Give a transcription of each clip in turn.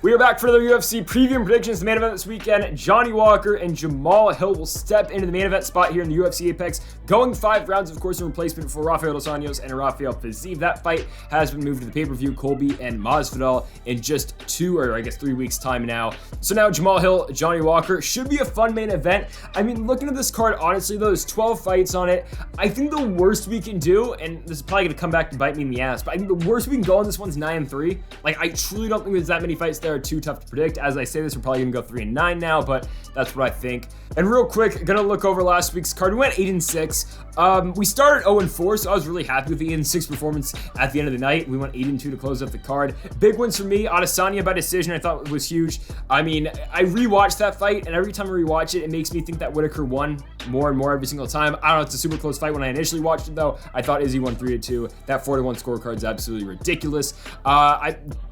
We are back for another UFC preview and predictions. The main event this weekend, Johnny Walker and Jamahal Hill will step into the main event spot here in the UFC Apex, going 5 rounds, of course, in replacement for Rafael dos Anjos and Rafael Fiziev. That fight has been moved to the pay-per-view, Colby and Masvidal, in just 3 weeks time now. So now Jamahal Hill, Johnny Walker, should be a fun main event. I mean, looking at this card, honestly, though, there's 12 fights on it. I think the worst we can do, and this is probably going to come back to bite me in the ass, but I think the worst we can go on this one's 9-3. Like, I truly don't think there's that many fights there are too tough to predict. As I say this, we're probably gonna go 3-9 now, but that's what I think. And real quick, gonna look over last week's card. We went 8-6. We started 0-4, so I was really happy with the 8-6 performance at the end of the night. We went 8-2 to close up the card. Big wins for me. Adesanya by decision, I thought was huge. I mean, I rewatched that fight, and every time I rewatch it, it makes me think that Whitaker won more and more every single time. I don't know, it's a super close fight. When I initially watched it, though, I thought Izzy won 3-2. That 4-1 scorecard is absolutely ridiculous.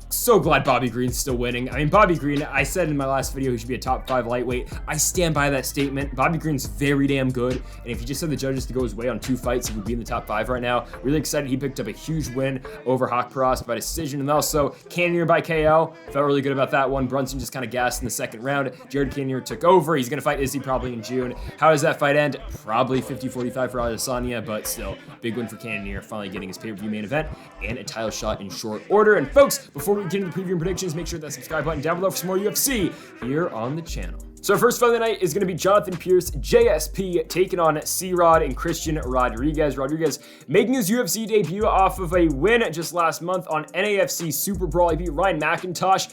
So glad Bobby Green's still winning. I mean, Bobby Green, I said in my last video he should be a top 5 lightweight. I stand by that statement. Bobby Green's very damn good, and if you just had the judges to go his way on 2 fights, he would be in the top 5 right now. Really excited he picked up a huge win over Pearce by decision, and also Cannonier by KO. Felt really good about that one. Brunson just kind of gassed in the second round. Jared Cannonier took over. He's going to fight Izzy probably in June. How does that fight end? Probably 50-45 for Adesanya, but still, big win for Cannonier, finally getting his pay-per-view main event and a title shot in short order. And folks, before we get into the preview and predictions, make sure that subscribe button down below for some more UFC here on the channel. So our first fight of the night is going to be Jonathan Pearce, JSP, taking on C-Rod and Christian Rodriguez. Rodriguez making his UFC debut off of a win just last month on NAFC Super Brawl. He beat Ryan McIntosh.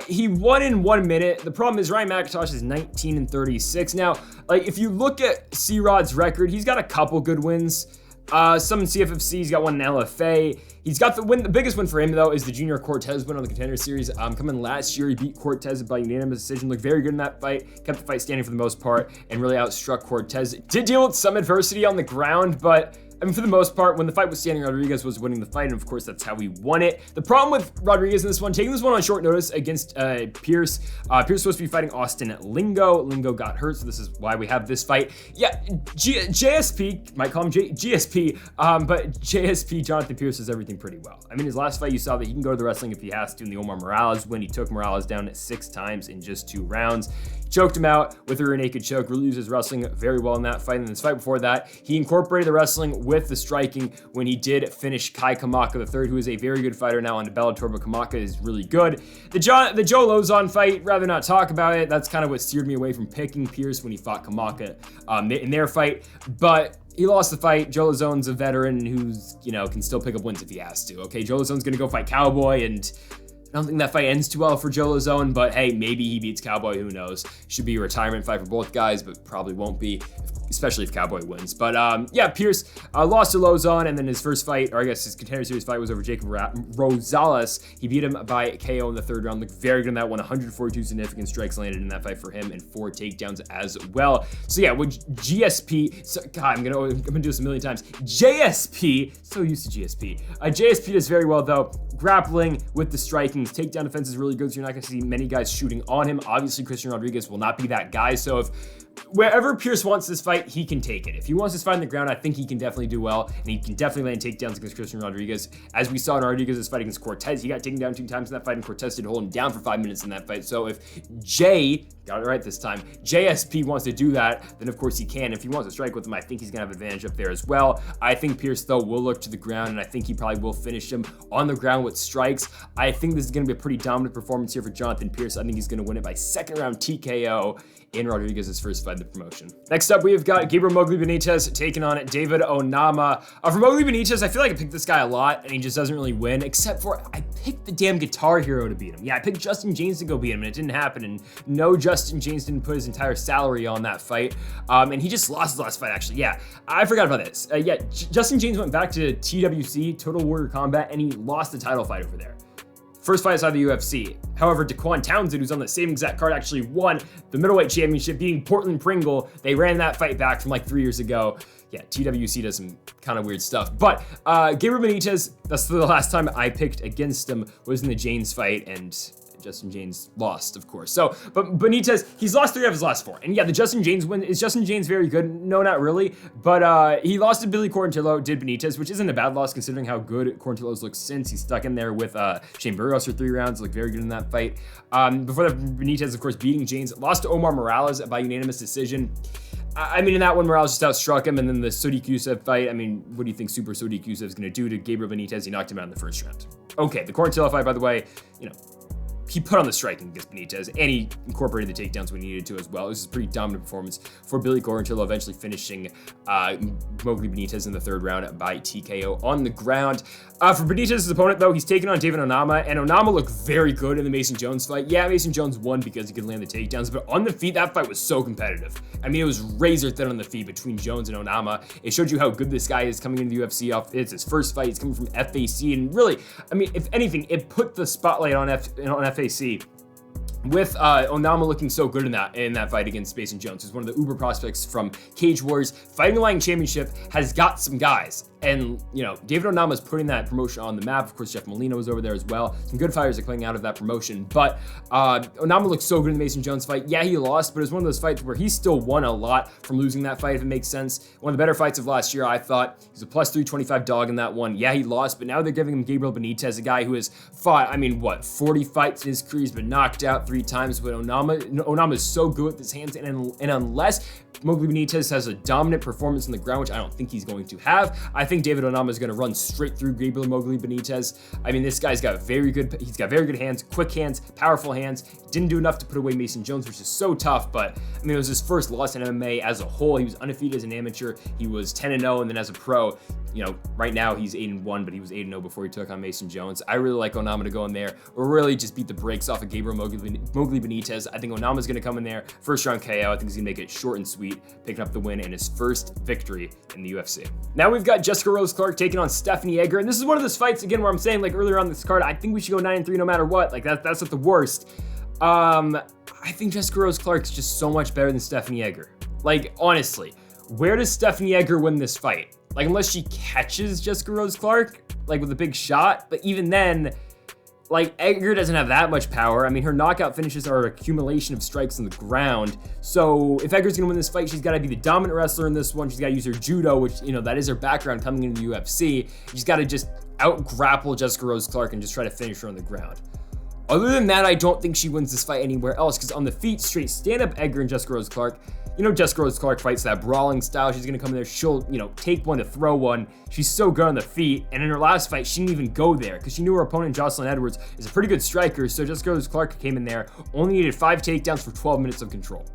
He won in 1 minute. The problem is Ryan McIntosh is 19-36. Now, like, if you look at C-Rod's record, he's got a couple good wins. Some in CFFC, he's got one in LFA. He's got the win. The biggest win for him, though, is the Junior Cortez win on the Contender Series. Coming last year, he beat Cortez by unanimous decision. Looked very good in that fight. Kept the fight standing for the most part and really outstruck Cortez. Did deal with some adversity on the ground, but I mean, for the most part, when the fight was standing, Rodriguez was winning the fight, and of course, that's how he won it. The problem with Rodriguez in this one, taking this one on short notice against Pearce. Pearce was supposed to be fighting Austin Lingo. Lingo got hurt, so this is why we have this fight. Yeah, JSP, might call him GSP, but JSP, Jonathan Pearce, does everything pretty well. I mean, his last fight, you saw that he can go to the wrestling if he has to in the Omar Morales win. He took Morales down 6 times in just 2 rounds. Choked him out with a rear naked choke. Really used his wrestling very well in that fight. And in this fight before that, he incorporated the wrestling with the striking when he did finish Kai Kamaka III, who is a very good fighter now on Bellator, but Kamaka is really good. The Joe Lozon fight, rather not talk about it. That's kind of what steered me away from picking Pearce when he fought Kamaka in their fight. But he lost the fight. Joe Lozon's a veteran who's, can still pick up wins if he has to. Okay, Joe Lozon's going to go fight Cowboy, and I don't think that fight ends too well for Joe Lozon, but hey, maybe he beats Cowboy, who knows. Should be a retirement fight for both guys, but probably won't be, especially if Cowboy wins. But yeah, Pearce lost to Lozon, and then his first fight, or I guess his Contender Series fight, was over Jacob Rosales. He beat him by KO in the 3rd round. Looked very good in that one. 142 significant strikes landed in that fight for him, and 4 takedowns as well. So yeah, with GSP, God, I'm gonna do this a million times. JSP, so used to GSP. JSP does very well though. Grappling with the striking, his takedown defense is really good, so you're not gonna see many guys shooting on him. Obviously, Christian Rodriguez will not be that guy, so if wherever Pearce wants this fight, he can take it. If he wants this fight on the ground, I think he can definitely do well, and he can definitely land takedowns against Christian Rodriguez. As we saw in Rodriguez's fight against Cortez, he got taken down 2 times in that fight, and Cortez did hold him down for 5 minutes in that fight. So if got it right this time, JSP wants to do that, then of course he can. If he wants to strike with him, I think he's gonna have advantage up there as well. I think Pearce, though, will look to the ground, and I think he probably will finish him on the ground with strikes. I think this is gonna be a pretty dominant performance here for Jonathan Pearce. I think he's gonna win it by 2nd round TKO in Rodriguez's first fight of the promotion. Next up, we've got Gabriel Mowgli Benitez taking on David Onama. For Mowgli Benitez, I feel like I picked this guy a lot, and he just doesn't really win, except for I picked the damn Guitar Hero to beat him. Yeah, I picked Justin James to go beat him, and it didn't happen, and no, Justin James didn't put his entire salary on that fight, and he just lost his last fight, actually. Yeah, I forgot about this. Yeah, Justin James went back to TWC, Total Warrior Combat, and he lost the title fight over there. First fight outside the UFC. However, Daquan Townsend, who's on the same exact card, actually won the middleweight championship, beating Portland Pringle. They ran that fight back from like 3 years ago. Yeah, TWC does some kind of weird stuff. But Gabriel Benitez, that's the last time I picked against him, was in the James fight, and Justin James lost, of course. So, but Benitez, he's lost 3 of his last 4. And yeah, the Justin James win, is Justin James very good? No, not really. But he lost to Billy Quarantillo, did Benitez, which isn't a bad loss considering how good Quarantillo's looked since. He's stuck in there with Shane Burgos for 3 rounds, looked very good in that fight. Before that, Benitez, of course, beating James, lost to Omar Morales by unanimous decision. I mean, in that one, Morales just outstruck him, and then the Sodiq Yusuff fight, I mean, what do you think Super Sodiq Yusuff is going to do to Gabriel Benitez? He knocked him out in the first round. Okay, the Quarantillo fight, by the way, you know, he put on the striking against Benitez, and he incorporated the takedowns when he needed to as well. It was a pretty dominant performance for Billy Quarantillo, eventually finishing Moggly Benitez in the 3rd round by TKO on the ground. For Benitez's opponent, though, he's taking on David Onama, and Onama looked very good in the Mason Jones fight. Yeah, Mason Jones won because he could land the takedowns, but on the feet, that fight was so competitive. I mean, it was razor thin on the feet between Jones and Onama. It showed you how good this guy is coming into the UFC. It's his first fight. He's coming from FAC, and really, I mean, if anything, it put the spotlight on FAC. With Onama looking so good in that fight against Mason Jones, who's one of the uber prospects from Cage Wars. Fighting the Lion Championship has got some guys. And, you know, David Onama is putting that promotion on the map. Of course, Jeff Molina was over there as well. Some good fighters are coming out of that promotion. But Onama looked so good in the Mason Jones fight. Yeah, he lost, but it was one of those fights where he still won a lot from losing that fight, if it makes sense. One of the better fights of last year, I thought. He's a plus 325 dog in that one. Yeah, he lost, but now they're giving him Gabriel Benitez, a guy who has fought, I mean, what, 40 fights in his career. He's been knocked out 3 times. But Onama is so good with his hands, and unless Moggly Benitez has a dominant performance on the ground, which I don't think he's going to have, I think David Onama is going to run straight through Gabriel Moggly Benitez. I mean, this guy's got very good hands, quick hands, powerful hands. Didn't do enough to put away Mason Jones, which is so tough, but I mean, it was his first loss in MMA as a whole. He was undefeated as an amateur. He was 10-0, and then as a pro, you know, right now he's 8-1, but he was 8-0 before he took on Mason Jones. I really like Onama to go in there or really just beat the brakes off of Gabriel Moggly Benitez. I think Onama's going to come in there, first round KO. I think he's going to make it short and sweet, picking up the win and his first victory in the UFC. Now we've got Jessica Rose Clark taking on Stephanie Egger, and this is one of those fights, again, where I'm saying, like earlier on this card, I think we should go 9-3 no matter what. Like that's not the worst. I think Jessica Rose Clark's just so much better than Stephanie Egger. Like, honestly, where does Stephanie Egger win this fight? Like, unless she catches Jessica Rose Clark, like with a big shot, but even then, like, Egger doesn't have that much power. I mean, her knockout finishes are an accumulation of strikes on the ground. So if Egger's gonna win this fight, she's gotta be the dominant wrestler in this one. She's gotta use her judo, which, you know, that is her background coming into the UFC. She's gotta just out-grapple Jessica Rose Clark and just try to finish her on the ground. Other than that, I don't think she wins this fight anywhere else, because on the feet, straight stand-up Egger and Jessica Rose Clark, you know, Jessica Rose Clark fights that brawling style. She's gonna come in there, she'll, you know, take one to throw one. She's so good on the feet, and in her last fight, she didn't even go there, because she knew her opponent, Jocelyn Edwards, is a pretty good striker, so Jessica Rose Clark came in there, only needed 5 takedowns for 12 minutes of control.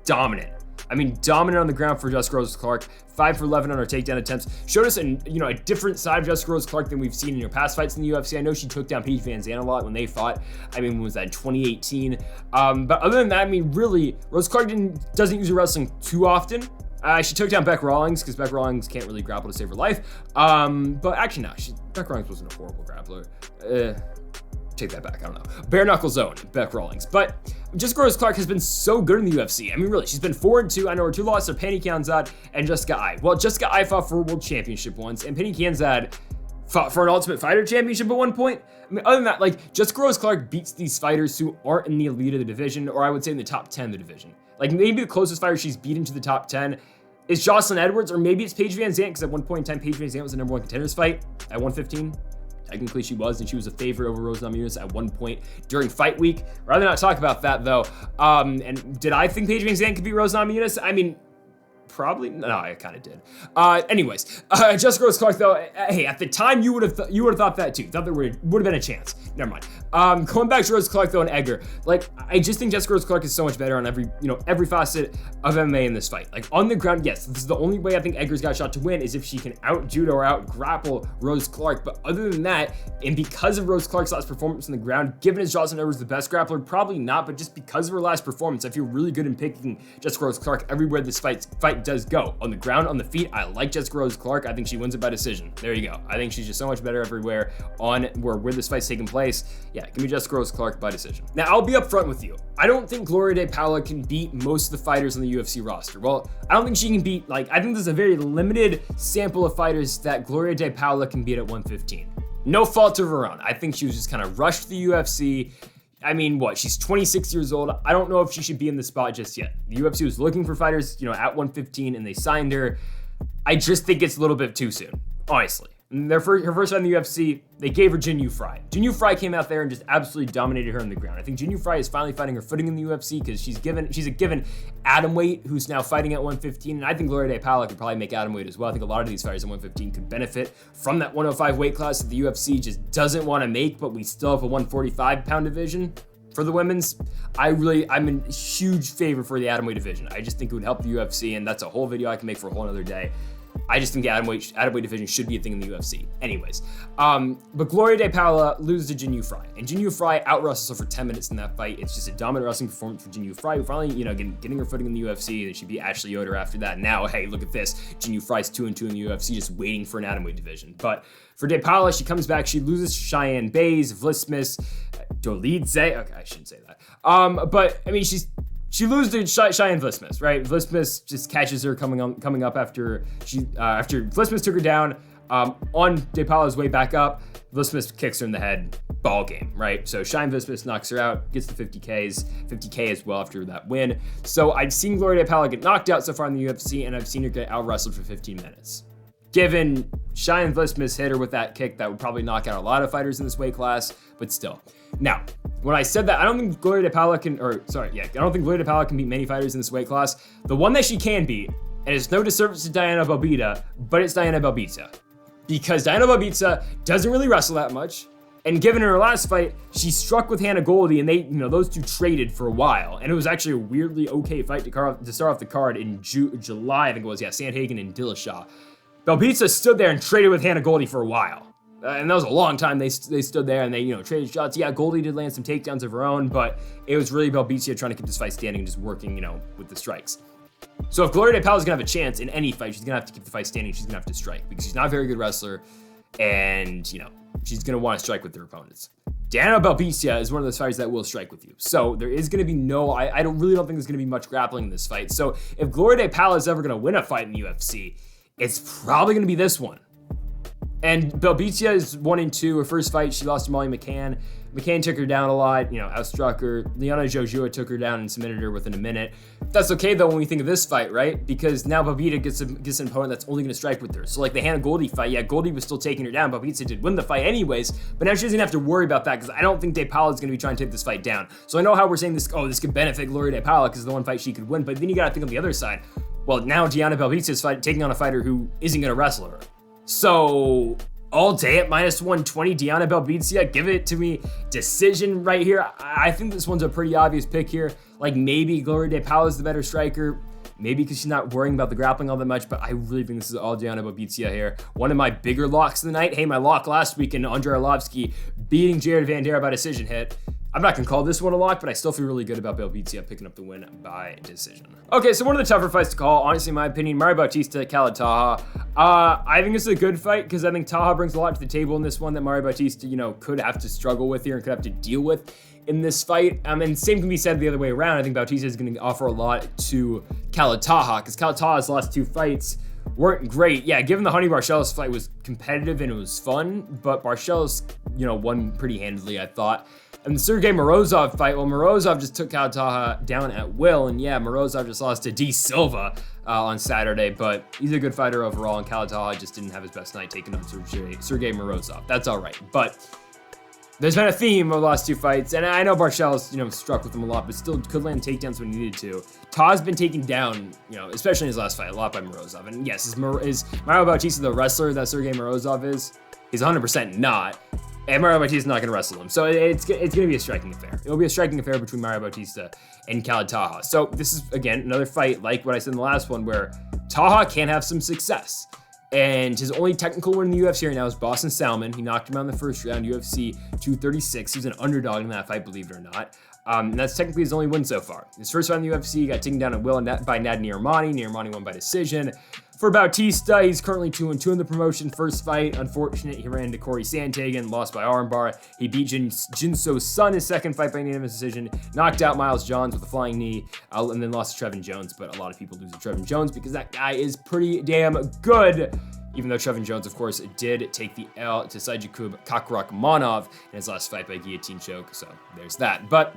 Dominant. I mean, dominant on the ground for Jessica Rose Clark. 5 for 11 on her takedown attempts. Showed us, a different side of Jessica Rose Clark than we've seen in her past fights in the UFC. I know she took down Paige Van Zandt a lot when they fought. I mean, when was that, in 2018? But other than that, I mean, really, Rose Clark doesn't use her wrestling too often. She took down Bec Rawlings because Bec Rawlings can't really grapple to save her life. But actually, no, Bec Rawlings wasn't a horrible grappler. Take that back, I don't know. Bare knuckle zone, Bec Rawlings. But Jessica Rose Clark has been so good in the UFC. I mean, really, she's been 4-2. I know her 2 losses are Penny Kianzad and Jessica Ai. Well, Jessica Ai fought for a world championship once, and Penny Kianzad fought for an Ultimate Fighter championship at one point. I mean, other than that, like, Jessica Rose Clark beats these fighters who aren't in the elite of the division, or I would say in the top 10 of the division. Like, maybe the closest fighter she's beaten to the top 10 is Jocelyn Edwards, or maybe it's Paige Van Zandt, because at one point in time, Paige Van Zandt was the #1 contenders fight at 115. Technically she was, and she was a favorite over Rose Namajunas at one point during fight week. Rather not talk about that though. And did I think Paige Van Zandt could beat Rose Namajunas? I mean, probably. No, I kind of did. Anyways, Jessica Rose Clark though. Hey, at the time you would have thought that too. Thought there would have been a chance. Never mind. Going back to Rose Clark though and Egger, like I just think Jessica Rose Clark is so much better on every facet of MMA in this fight. Like on the ground, yes, this is the only way I think Egger's got a shot to win is if she can out judo or out grapple Rose Clark. But other than that, and because of Rose Clark's last performance on the ground, given as Jocelyn Edwards the best grappler, probably not. But just because of her last performance, I feel really good in picking Jessica Rose Clark everywhere this fight does go. On the ground, on the feet, I like Jessica Rose Clark. I think she wins it by decision. There you go. I think she's just so much better everywhere on where this fight's taking place. Yeah, give me Jessica Rose Clark by decision. Now, I'll be upfront with you. I don't think Gloria De Paula can beat most of the fighters on the UFC roster. Well, I don't think she can beat, I think there's a very limited sample of fighters that Gloria De Paula can beat at 115. No fault of her own. I think she was just kind of rushed to the UFC. I mean, what? She's 26 years old. I don't know if she should be in the spot just yet. The UFC was looking for fighters, at 115, and they signed her. I just think it's a little bit too soon, honestly. Her first fight in the UFC, they gave her Jinh Yu Frey. Jinh Yu Frey came out there and just absolutely dominated her on the ground. I think Jinh Yu Frey is finally finding her footing in the UFC because she's a given atomweight who's now fighting at 115, and I think Gloria De Paula could probably make atomweight as well. I think a lot of these fighters at 115 could benefit from that 105 weight class that the UFC just doesn't want to make, but we still have a 145-pound division for the women's. I'm in huge favor for the atomweight division. I just think it would help the UFC, and that's a whole video I can make for a whole other day. I just think the atomweight division should be a thing in the UFC. Anyways, but Gloria De Paula loses to Jinh Yu Frey, and Jinh Yu Frey out-wrestles her for 10 minutes in that fight. It's just a dominant wrestling performance for Jinh Yu Frey, who finally, getting her footing in the UFC, and she beat Ashley Yoder after that. Now, hey, look at this. Jinh Yu Frey's 2-2 in the UFC, just waiting for an atomweight division. But for De Paula, she comes back. She loses to Cheyenne Bays, Vlismas, Dolidze. Okay, I shouldn't say that. But I mean, she loses to Cheyenne Vlismas, right? Vlismas just catches her coming up after Vlismas took her down. On De Paula's way back up, Vlismas kicks her in the head. Ball game, right? So Cheyenne Vlismas knocks her out, gets the 50K as well after that win. So I've seen Gloria De Paula get knocked out so far in the UFC, and I've seen her get out-wrestled for 15 minutes. Given Cheyenne Vlismas hit her with that kick, that would probably knock out a lot of fighters in this weight class, but still. Now, when I said that, I don't think Gloria De Paula can beat many fighters in this weight class. The one that she can beat, and it's no disservice to Diana Belbita, but it's Diana Belbita. Because Diana Belbita doesn't really wrestle that much, and given her last fight, she struck with Hannah Goldie, and they, those two traded for a while, and it was actually a weirdly okay fight to start off the card in July, I think it was, Sandhagen and Dillashaw. Belbita stood there and traded with Hannah Goldie for a while. And that was a long time they stood there and they, traded shots. Yeah, Goldie did land some takedowns of her own, but it was really Belbita trying to keep this fight standing and just working, with the strikes. So if Gloria De Paula is going to have a chance in any fight, she's going to have to keep the fight standing. She's going to have to strike because she's not a very good wrestler and, she's going to want to strike with her opponents. Diana Belbita is one of those fighters that will strike with you. So there is going to be I don't think there's going to be much grappling in this fight. So if Gloria De Paula is ever going to win a fight in the UFC, it's probably going to be this one. And Belbita is 1-2. Her first fight, she lost to Molly McCann. McCann took her down a lot, outstruck her. Liana Jojua took her down and submitted her within a minute. That's okay, though, when we think of this fight, right? Because now Belbita gets an opponent that's only going to strike with her. So, like the Hannah Goldie fight, Goldie was still taking her down. Belbita did win the fight anyways, but now she doesn't have to worry about that because I don't think De Paula is going to be trying to take this fight down. So I know how we're saying this could benefit Gloria De Paula because the one fight she could win, but then you got to think on the other side. Well, now Diana Belbita is taking on a fighter who isn't going to wrestle her. So all day at -120, Diana Belbita, give it to me. Decision right here. I think this one's a pretty obvious pick here. Like maybe Gloria De Paula is the better striker. Maybe because she's not worrying about the grappling all that much, but I really think this is all Diana Belbita here. One of my bigger locks of the night. Hey, my lock last weekend, Andrei Arlovski beating Jared Vanderaa by decision hit. I'm not going to call this one a lock, but I still feel really good about Belbita picking up the win by decision. Okay, so one of the tougher fights to call, honestly, in my opinion, Mario Bautista, Khalid Taha. I think this is a good fight because I think Taha brings a lot to the table in this one that Mario Bautista, could have to struggle with here and could have to deal with in this fight. And same can be said the other way around. I think Bautista is going to offer a lot to Khalid Taha because Khalid Taha's last two fights weren't great. Yeah, given the Honey Barcelos fight was competitive and it was fun, but Barcelos, won pretty handily, I thought. And the Sergey Morozov fight, well, Morozov just took Khalid Taha down at will, and yeah, Morozov just lost to D. Silva on Saturday, but he's a good fighter overall, and Khalid Taha just didn't have his best night taking on Sergey Morozov. That's all right, but there's been a theme of the last two fights, and I know Barcelos, struck with him a lot, but still could land takedowns when he needed to. Taha's been taken down, especially in his last fight, a lot by Morozov. And yes, is Mario Bautista the wrestler that Sergey Morozov is? He's 100% not. And Mario Bautista is not going to wrestle him. So it's going to be a striking affair. It will be a striking affair between Mario Bautista and Khalid Taha. So this is, again, another fight like what I said in the last one where Taha can have some success. And his only technical win in the UFC right now is Boston Salmon. He knocked him out in the first round, UFC 236. He was an underdog in that fight, believe it or not. And that's technically his only win so far. His first fight in the UFC, he got taken down at will by Nad Nirmani. Nirmani won by decision. For Bautista, he's currently 2-2 in the promotion. First fight, unfortunate, he ran into Corey Sandhagen, lost by armbar. He beat Jinso Sun his second fight by unanimous decision, knocked out Miles Johns with a flying knee, and then lost to Trevin Jones. But a lot of people lose to Trevin Jones because that guy is pretty damn good. even though Trevin Jones, of course, did take the L to Saijakub Kakrakhmanov in his last fight by guillotine choke, so there's that. But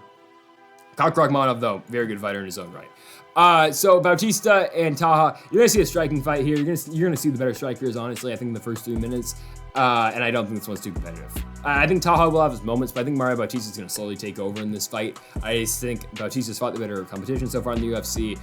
Kakrakhmanov, though, very good fighter in his own right. So Bautista and Taha, you're gonna see a striking fight here. You're gonna see the better strikers, honestly, I think in the first 3 minutes. And I don't think this one's too competitive. I think Taha will have his moments, but I think Mario Bautista is going to slowly take over in this fight. I just think Bautista's fought the better competition so far in the UFC.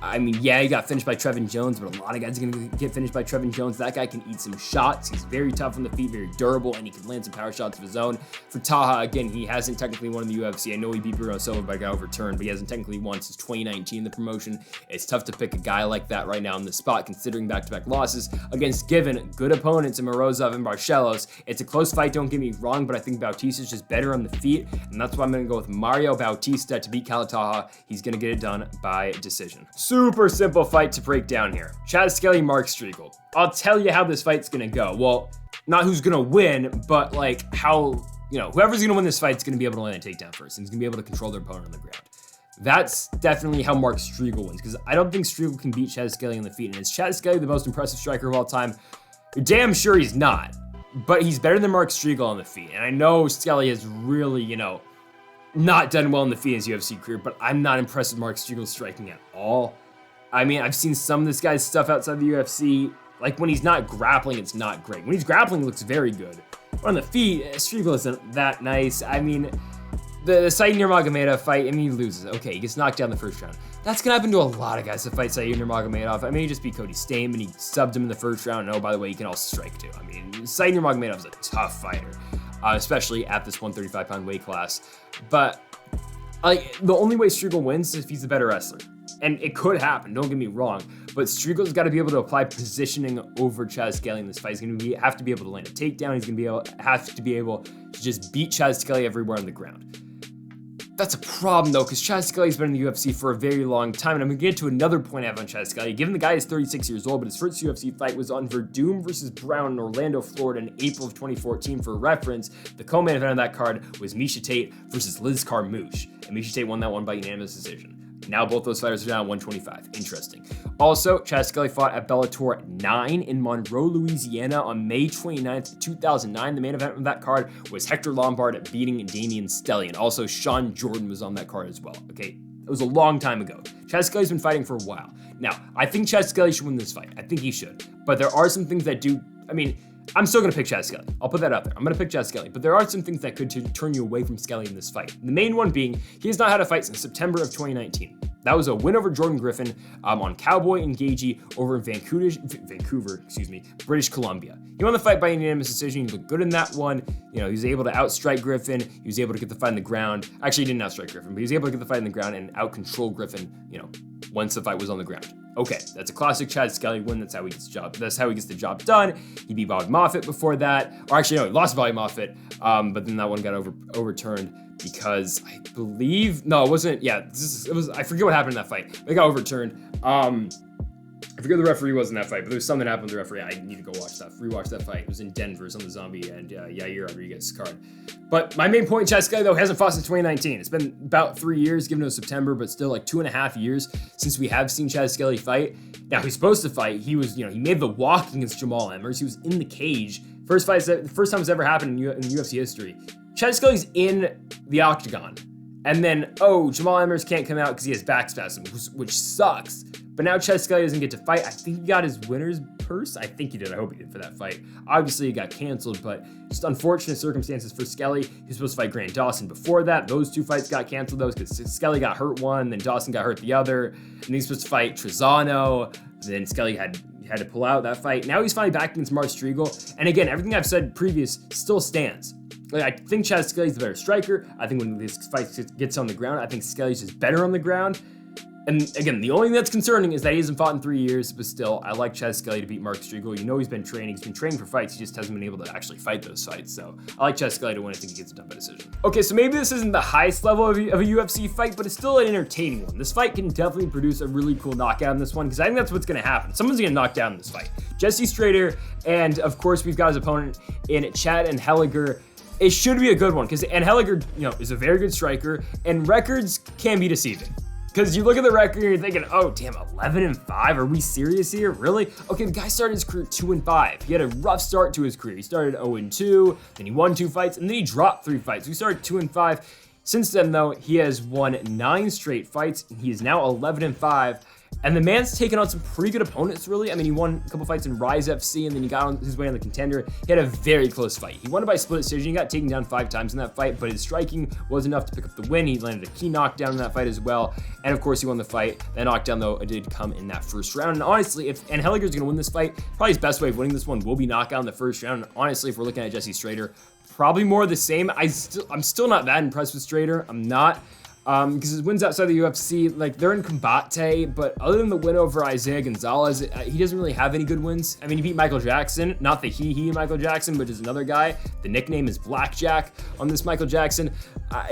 I mean, yeah, he got finished by Trevin Jones, but a lot of guys are going to get finished by Trevin Jones. That guy can eat some shots. He's very tough on the feet, very durable, and he can land some power shots of his own. For Taha, again, he hasn't technically won in the UFC. I know he beat Bruno Silva, but got overturned, but he hasn't technically won since 2019, the promotion. It's tough to pick a guy like that right now in the spot, considering back-to-back losses against given good opponents in Morozov and Barcelos. It's a close fight, don't get me wrong, but I think Bautista's just better on the feet, and that's why I'm going to go with Mario Bautista to beat Taha. He's going to get it done by decision. Super simple fight to break down here. Chad Skelly, Mark Striegl. I'll tell you how this fight's gonna go. Well, not who's gonna win, but like how, whoever's gonna win this fight's gonna be able to land a takedown first, and he's gonna be able to control their opponent on the ground. That's definitely how Mark Striegl wins, because I don't think Striegl can beat Chad Skelly on the feet, and is Chad Skelly the most impressive striker of all time? Damn sure he's not, but he's better than Mark Striegl on the feet, and I know Skelly has really, not done well in the feet in his UFC career, but I'm not impressed with Mark Striegl's striking at all. I mean, I've seen some of this guy's stuff outside the UFC. Like, when he's not grappling, it's not great. When he's grappling, it looks very good. But on the feet, Striegl isn't that nice. I mean, the Said Nurmagomedov fight, he loses. Okay, he gets knocked down the first round. That's going to happen to a lot of guys that fight Said Nurmagomedov. He just beat Cody Stamann. He subbed him in the first round. And, oh, by the way, he can also strike, too. Said Nurmagomedov's a tough fighter, especially at this 135-pound weight class. But the only way Striegl wins is if he's the better wrestler. And it could happen, don't get me wrong, but Striegel's got to be able to apply positioning over Chad Skelly in this fight. He's going to have to be able to land a takedown. He's going to have to be able to just beat Chad Skelly everywhere on the ground. That's a problem, though, because Chad Skelly's been in the UFC for a very long time, and I'm going to get to another point I have on Chad Skelly. Given the guy is 36 years old, but his first UFC fight was on Verdum versus Brown in Orlando, Florida in April of 2014. For reference, the co-main event on that card was Miesha Tate versus Liz Carmouche, and Miesha Tate won that one by unanimous decision. Now both those fighters are down at 125. Interesting. Also, Chad Skelly fought at Bellator 9 in Monroe, Louisiana on May 29th, 2009. The main event of that card was Hector Lombard beating Damian Stellian. Also, Sean Jordan was on that card as well. Okay, it was a long time ago. Chad Skelly's been fighting for a while. Now, I think Chad Skelly should win this fight. I think he should. But there are some things that do, I'm still going to pick Chad Skelly. I'll put that out there. I'm going to pick Chad Skelly. But there are some things that could turn you away from Skelly in this fight. The main one being, he has not had a fight since September of 2019. That was a win over Jordan Griffin on Cowboy and Gagey over in Vancouver, British Columbia. He won the fight by unanimous decision. He looked good in that one. He was able to outstrike Griffin. He was able to get the fight in the ground. Actually, he didn't outstrike Griffin, but he was able to get the fight in the ground and out-control Griffin, once the fight was on the ground. Okay, that's a classic Chad Skelly win. That's how he gets the job done. He beat Bobby Moffitt before that. Or actually, no, he lost Bobby Moffitt, but then that one got overturned because I believe, no, it wasn't, yeah, I forget what happened in that fight. It got overturned. I forget who the referee was in that fight, but there's something that happened with the referee. I need to go rewatch that fight. It was in Denver, it's on the Zombie and Yair Rodriguez card. But my main point, Chad Skelly, though, hasn't fought since 2019. It's been about 3 years, given to September, but still like 2.5 years since we have seen Chad Skelly fight. Now, he's supposed to fight. He was, he made the walk against Jamal Emmers. He was in the cage. First time it's ever happened in UFC history. Chad Skelly's in the octagon. And then, Jamal Emmers can't come out because he has back spasms, which sucks. But now Chad Skelly doesn't get to fight. I think he got his winner's purse. I think he did. I hope he did for that fight. Obviously, it got canceled, but just unfortunate circumstances for Skelly. He was supposed to fight Grant Dawson before that. Those two fights got canceled, though, because Skelly got hurt one, then Dawson got hurt the other. And he's supposed to fight Trezano. Then Skelly had to pull out that fight. Now he's finally back against Mark Striegl. And again, everything I've said previous still stands. I think Chad Skelly's the better striker. I think when this fight gets on the ground, I think Skelly's just better on the ground. And again, the only thing that's concerning is that he hasn't fought in 3 years, but still, I like Chad Skelly to beat Mark Striegl. He's been training. He's been training for fights. He just hasn't been able to actually fight those fights. So I like Chad Skelly to win. I think he gets it done by decision. Okay, so maybe this isn't the highest level of a UFC fight, but it's still an entertaining one. This fight can definitely produce a really cool knockout in this one, because I think that's what's going to happen. Someone's going to knock down in this fight. Jesse Strader, and of course, we've got his opponent in Chad Anheliger. It should be a good one, because Anheliger, is a very good striker, and records can be deceiving. Because you look at the record and you're thinking, oh, damn, 11-5? Are we serious here? Really? Okay, the guy started his career 2-5. He had a rough start to his career. He started 0-2, then he won 2 fights, and then he dropped 3 fights. We started 2-5. Since then, though, he has won 9 straight fights, and he is now 11-5. And the man's taken on some pretty good opponents, really. I mean, he won a couple fights in Rise FC, and then he got on his way on the Contender. He had a very close fight. He won it by split decision. He got taken down 5 times in that fight, but his striking was enough to pick up the win. He landed a key knockdown in that fight as well. And of course, he won the fight. That knockdown, though, did come in that first round. And honestly, if Anheliger is going to win this fight, probably his best way of winning this one will be knockout in the first round. And honestly, if we're looking at Jesse Strader, probably more of the same. I'm still not that impressed with Strader. I'm not. Because his wins outside the UFC, like, they're in combate, but other than the win over Isaiah Gonzalez, he doesn't really have any good wins. I mean, he beat Michael Jackson, not the he Michael Jackson, but just another guy. The nickname is Blackjack on this Michael Jackson.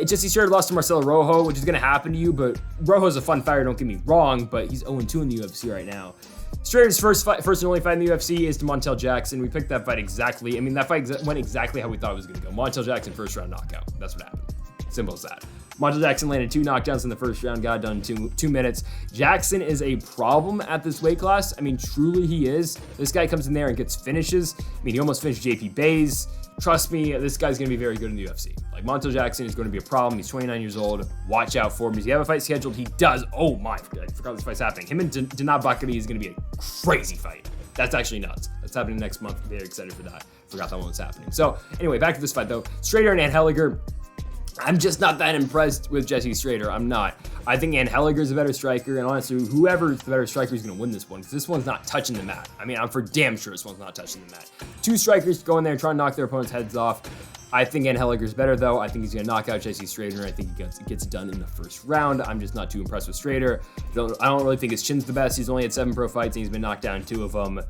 Jesse Strader lost to Marcelo Rojo, which is going to happen to you, but Rojo's a fun fighter, don't get me wrong, but he's 0-2 in the UFC right now. Strader's first and only fight in the UFC is to Montel Jackson. We picked that fight exactly. I mean, that fight went exactly how we thought it was going to go. Montel Jackson, first round knockout. That's what happened. Simple as that. Montel Jackson landed 2 knockdowns in the first round, got done in 2 minutes. Jackson is a problem at this weight class. I mean, truly he is. This guy comes in there and gets finishes. I mean, he almost finished JP Bays. Trust me, this guy's going to be very good in the UFC. Like, Montel Jackson is going to be a problem. He's 29 years old. Watch out for him. Does he have a fight scheduled? He does. Oh my, I forgot this fight's happening. Him and Denat Buckley is going to be a crazy fight. That's actually nuts. That's happening next month. Very excited for that. Forgot that one was happening. So anyway, back to this fight though. Strader and Anheliger. I'm just not that impressed with Jesse Strader. I'm not. I think Anheliger's a better striker, and honestly, whoever's the better striker is going to win this one, because this one's not touching the mat. I mean, I'm for damn sure this one's not touching the mat. 2 strikers go in there and try and knock their opponent's heads off. I think Anheliger's better, though. I think he's going to knock out Jesse Strader, and I think he gets it done in the first round. I'm just not too impressed with Strader. I don't really think his chin's the best. He's only had 7 pro fights, and he's been knocked down 2 of them.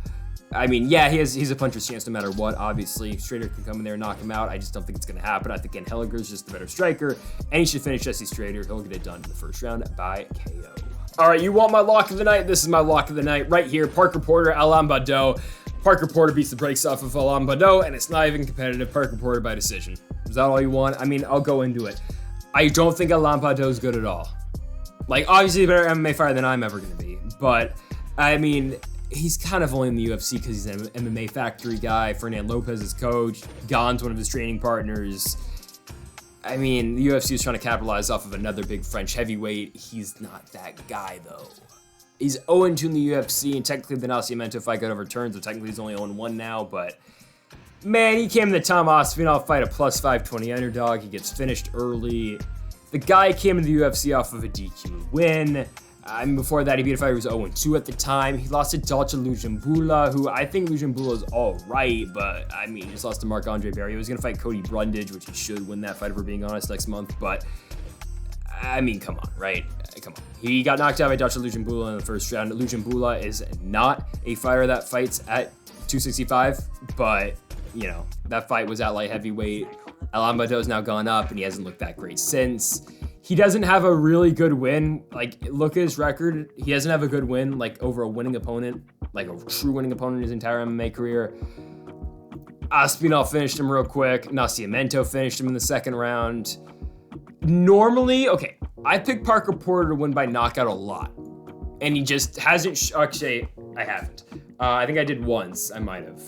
I mean, yeah, he's a puncher's chance no matter what, obviously. Strader can come in there and knock him out. I just don't think it's going to happen. I think Anheliger's just the better striker, and he should finish Jesse Strader. He'll get it done in the first round by KO. All right, you want my lock of the night? This is my lock of the night right here. Parker Porter, Baudot. Parker Porter beats the brakes off of Baudot, and it's not even competitive. Parker Porter by decision. Is that all you want? I mean, I'll go into it. I don't think Baudot is good at all. Like, obviously a better MMA fighter than I'm ever going to be, but, I mean, he's kind of only in the UFC because he's an MMA factory guy. Fernand Lopez is coach. Gon's one of his training partners. I mean, the UFC is trying to capitalize off of another big French heavyweight. He's not that guy, though. He's 0-2 in the UFC, and technically the Nascimento fight got overturned, so technically he's only 0-1 now, but man, he came in the Tom Aspinall fight a plus 520 underdog. He gets finished early. The guy came in the UFC off of a DQ win. I mean, before that, he beat a fighter who was 0-2 at the time. He lost to Dalcha Lujanbula, who I think Lujanbula is all right, but I mean, he just lost to Marc-Andre Barry. He was going to fight Cody Brundage, which he should win that fight if we're being honest next month, but I mean, come on, right? Come on. He got knocked out by Dalcha Lujanbula in the first round. Lujanbula is not a fighter that fights at 265, but, you know, that fight was at light heavyweight. Baudot's now gone up, and he hasn't looked that great since. He doesn't have a really good win. Like, look at his record. He doesn't have a good win, like, over a winning opponent, like a true winning opponent in his entire MMA career. Aspinall finished him real quick. Nascimento finished him in the second round. Normally, okay, I picked Parker Porter to win by knockout a lot. And he just hasn't, actually, I haven't. I think I did once, I might have.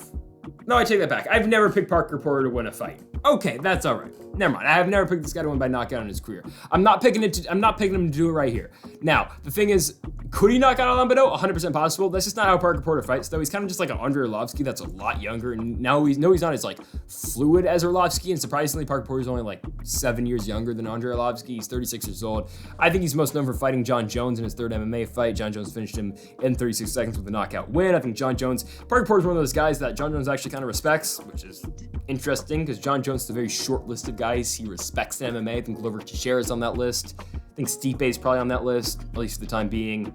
No, I take that back. I've never picked Parker Porter to win a fight. Okay, that's all right. Never mind. I have never picked this guy to win by knockout in his career. I'm not picking him to do it right here. Now, the thing is, could he knock out Baudot? 100% possible. That's just not how Parker Porter fights, though. He's kind of just like an Andrei Arlovski that's a lot younger, and now he's not as like fluid as Arlovski. And surprisingly, Parker Porter's only like 7 years younger than Andrei Arlovski. He's 36 years old. I think he's most known for fighting John Jones in his third MMA fight. John Jones finished him in 36 seconds with a knockout win. I think Parker Porter's one of those guys that John Jones actually kind of respects, which is interesting because John Jones is a very short list of guys he respects in MMA. I think Glover Teixeira's on that list. I think Stipe's probably on that list, at least for the time being.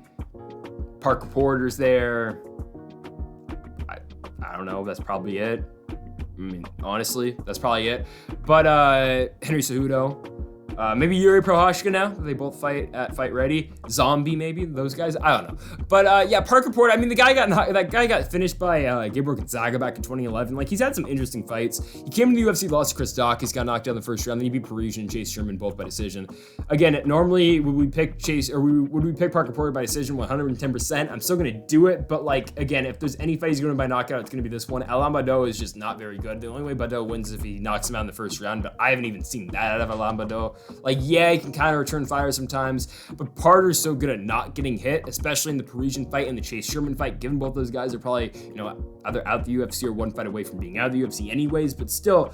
Parker Porter's there. I don't know. That's probably it. I mean, honestly, that's probably it. But Henry Cejudo, Maybe Yuri Prohashka now. They both fight at Fight Ready. Zombie, maybe, those guys. I don't know. But yeah, Parker Porter, I mean, that guy got finished by Gabriel Gonzaga back in 2011. Like, he's had some interesting fights. He came to the UFC, lost to Chris Daukaus, got knocked out in the first round. Then he beat Parisian and Chase Sherman both by decision. Again, normally would we pick Parker Porter by decision 110%? I'm still gonna do it, but like, again, if there's any fight he's going to by knockout, it's gonna be this one. Alain Baudot is just not very good. The only way Baudot wins is if he knocks him out in the first round, but I haven't even seen that out of Alain Baudot. Like, yeah, he can kind of return fire sometimes, but Porter's so good at not getting hit, especially in the Parisian fight and the Chase Sherman fight, given both those guys are probably, either out the UFC or one fight away from being out of the UFC anyways, but still,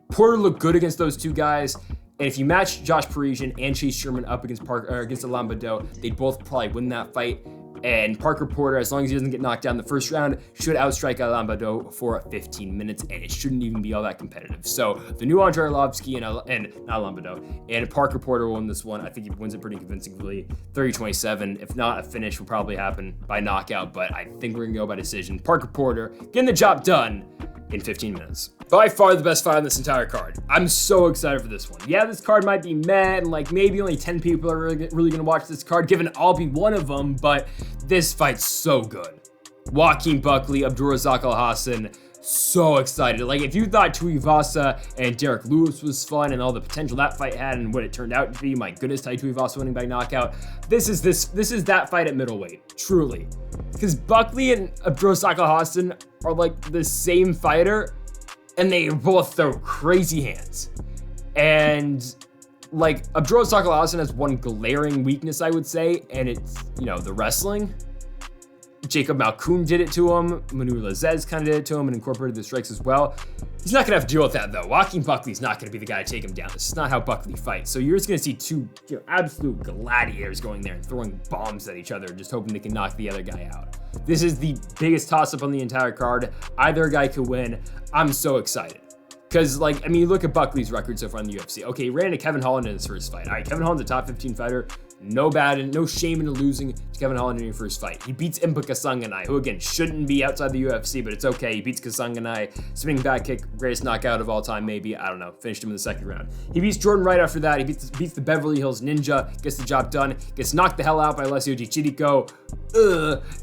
Porter looked good against those two guys. And if you match Josh Parisian and Chase Sherman up against Alain Baudot, they'd both probably win that fight. And Parker Porter, as long as he doesn't get knocked down in the first round, should outstrike Alain Baudot for 15 minutes, and it shouldn't even be all that competitive. So the new Andrei Arlovsky and not Alain Baudot, and Parker Porter will win this one. I think he wins it pretty convincingly, 30-27. If not, a finish will probably happen by knockout, but I think we're gonna go by decision. Parker Porter getting the job done in 15 minutes. By far the best fight on this entire card. I'm so excited for this one. Yeah, this card might be meh, and like maybe only 10 people are really gonna watch this card, given I'll be one of them, but this fight's so good. Joaquin Buckley, Abdulrazak Alhassan, so excited. Like, if you thought Tuivasa and Derek Lewis was fun and all the potential that fight had and what it turned out to be, my goodness, Tai Tuivasa winning by knockout, this is that fight at middleweight, truly. Because Buckley and Abdulrazak Alhassan are like the same fighter, and they both throw crazy hands. And like, Abdulrazak Alhassan has one glaring weakness, I would say, and it's, the wrestling. Jacob Malkoun did it to him. Manur Lazez kind of did it to him and incorporated the strikes as well. He's not gonna have to deal with that though. Joaquin Buckley's not gonna be the guy to take him down. This is not how Buckley fights. So you're just gonna see two absolute gladiators going there and throwing bombs at each other, just hoping they can knock the other guy out. This is the biggest toss-up on the entire card. Either guy could win. I'm so excited. Because, you look at Buckley's record so far in the UFC. Okay, he ran into Kevin Holland in his first fight. All right, Kevin Holland's a top 15 fighter. No shame in losing to Kevin Holland in your first fight. He beats Impa Kasanganay, who again shouldn't be outside the UFC, but it's okay. He beats Kasanganay, spinning back kick, greatest knockout of all time, maybe. I don't know. Finished him in the second round. He beats Jordan Wright after that. He beats the Beverly Hills Ninja, gets the job done, gets knocked the hell out by Alessio Di Chirico,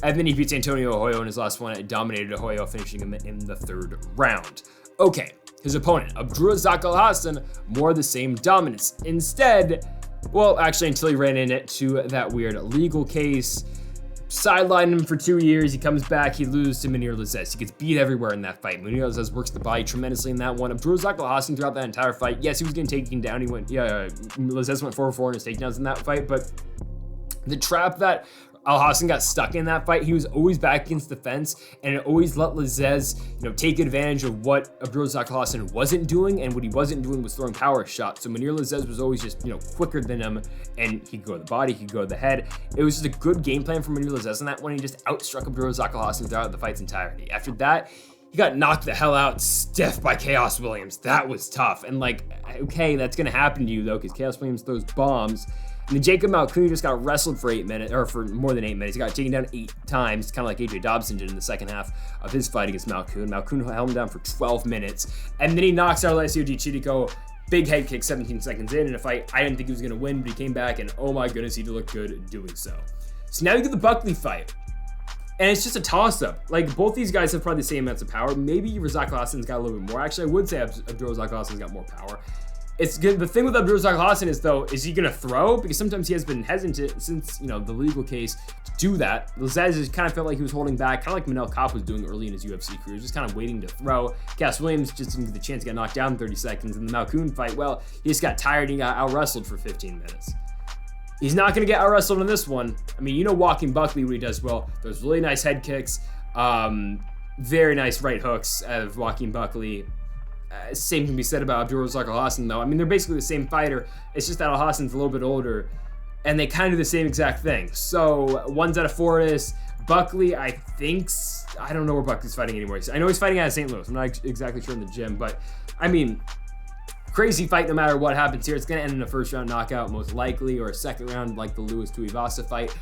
and then he beats Antonio Arroyo in his last one. It dominated Arroyo, finishing him in the third round. Okay, his opponent, Abdulrazak Alhassan, more of the same dominance. Instead, well, actually, until he ran into that weird legal case, sidelined him for 2 years. He comes back, he loses to Manur Lazez. He gets beat everywhere in that fight. Manur Lazez works the body tremendously in that one. Abdulrazak Alhassan throughout that entire fight, yes, he was getting taken down. Lazez went 4-4 in his takedowns in that fight, but the trap that Alhassan got stuck in that fight, he was always back against the fence, and it always let Lazez, take advantage of what Abdulrazak Alhassan wasn't doing, and what he wasn't doing was throwing power shots. So Manur Lazez was always just, quicker than him, and he could go to the body, he could go to the head. It was just a good game plan for Manur Lazez in that one. He just outstruck Abdulrazak Alhassan throughout the fight's entirety. After that, he got knocked the hell out stiff by Chaos Williams. That was tough. And okay, that's gonna happen to you though, because Chaos Williams throws bombs. And then Jacob Malkoun just got wrestled for 8 minutes, or for more than 8 minutes. He got taken down 8 times, kind of like AJ Dobson did in the second half of his fight against Malkoun. Malkoun held him down for 12 minutes. And then he knocks out Alessio Di Chirico, big head kick 17 seconds in a fight I didn't think he was going to win, but he came back, and oh my goodness, he looked good doing so. So now you get the Buckley fight. And it's just a toss-up. Both these guys have probably the same amounts of power. Maybe Abdulrazak Alhassan's got a little bit more. Actually, I would say Abdulrazak Alhassan's got more power. It's good. The thing with Abdulrazak Alhassan is he going to throw? Because sometimes he has been hesitant since, the legal case to do that. Lazez kind of felt like he was holding back, kind of like Manel Kape was doing early in his UFC career, just kind of waiting to throw. Cass Williams just didn't get the chance to get knocked down in 30 seconds. In the Malkoun fight, well, he just got tired and he got out-wrestled for 15 minutes. He's not going to get out-wrestled in this one. I mean, Joaquin Buckley, what he does well. Those really nice head kicks, very nice right hooks out of Joaquin Buckley. Same can be said about Abdulrazak Alhassan, though. I mean, they're basically the same fighter. It's just that Alhassan's a little bit older, and they kind of do the same exact thing. So, one's out of Fortis. Buckley, I don't know where Buckley's fighting anymore. I know he's fighting out of St. Louis. I'm not exactly sure in the gym, but, I mean, crazy fight no matter what happens here. It's going to end in a first-round knockout, most likely, or a second round like the Lewis Tuivasa fight.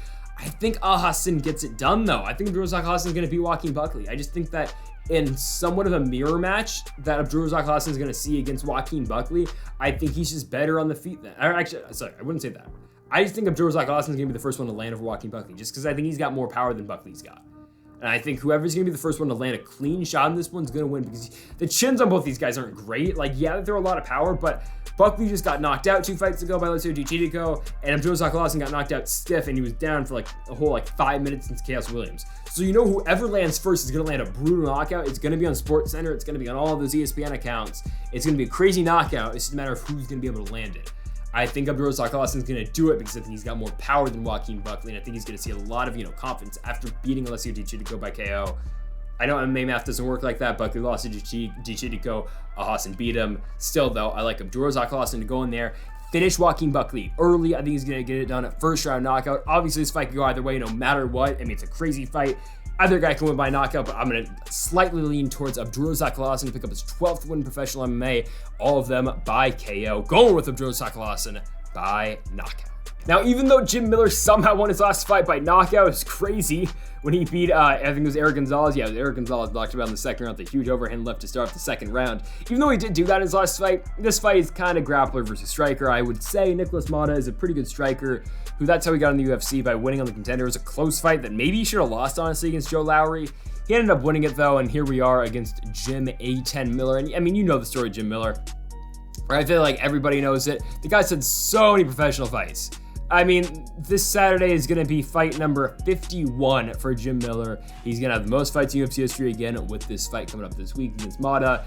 I think Alhassan gets it done, though. I think Abdulrazak Alhassan is going to beat Joaquin Buckley. I just think that in somewhat of a mirror match that Abdulrazak Alhassan is going to see against Joaquin Buckley, I think he's just better on the feet than. Or actually, sorry, I wouldn't say that. I just think Abdulrazak Alhassan is going to be the first one to land over Joaquin Buckley, just because I think he's got more power than Buckley's got. And I think whoever's going to be the first one to land a clean shot in this one's going to win, because the chins on both these guys aren't great. Like, yeah, they throw a lot of power, but Buckley just got knocked out 2 fights ago by Alessio Di Chirico, and Abdulrazak Alhassan got knocked out stiff, and he was down for like a whole 5 minutes since Chaos Williams. So you know whoever lands first is going to land a brutal knockout. It's going to be on SportsCenter. It's going to be on all of those ESPN accounts. It's going to be a crazy knockout. It's just a matter of who's going to be able to land it. I think Abdulrazak Alhassan is going to do it because I think he's got more power than Joaquin Buckley, and I think he's going to see a lot of, confidence after beating Alessio Di Chirico by KO. I know MMA math doesn't work like that. Buckley lost to Di Chirico. Alhassan beat him. Still, though, I like Abdulrazak Alhassan to go in there, finish Joaquin Buckley early. I think he's going to get it done at first round knockout. Obviously, this fight could go either way, no matter what. I mean, it's a crazy fight. Either guy can win by knockout, but I'm going to slightly lean towards Abdulrazak Alhassan to pick up his 12th win in professional MMA. All of them by KO. Going with Abdulrazak Alhassan by knockout. Now, even though Jim Miller somehow won his last fight by knockout, it's crazy when he beat, I think it was Eric Gonzalez. Yeah, it was Eric Gonzalez knocked him out in the second round with a huge overhand left to start off the second round. Even though he did do that in his last fight, this fight is kind of grappler versus striker. I would say Nicholas Motta is a pretty good striker, who that's how he got in the UFC, by winning on the Contender. It was a close fight that maybe he should have lost, honestly, against Joe Lowry. He ended up winning it, though, and here we are against Jim A10 Miller. And I mean, you know the story of Jim Miller. I feel like everybody knows it. The guy's had so many professional fights. I mean, this Saturday is going to be fight number 51 for Jim Miller. He's going to have the most fights in UFC history again with this fight coming up this week against Motta.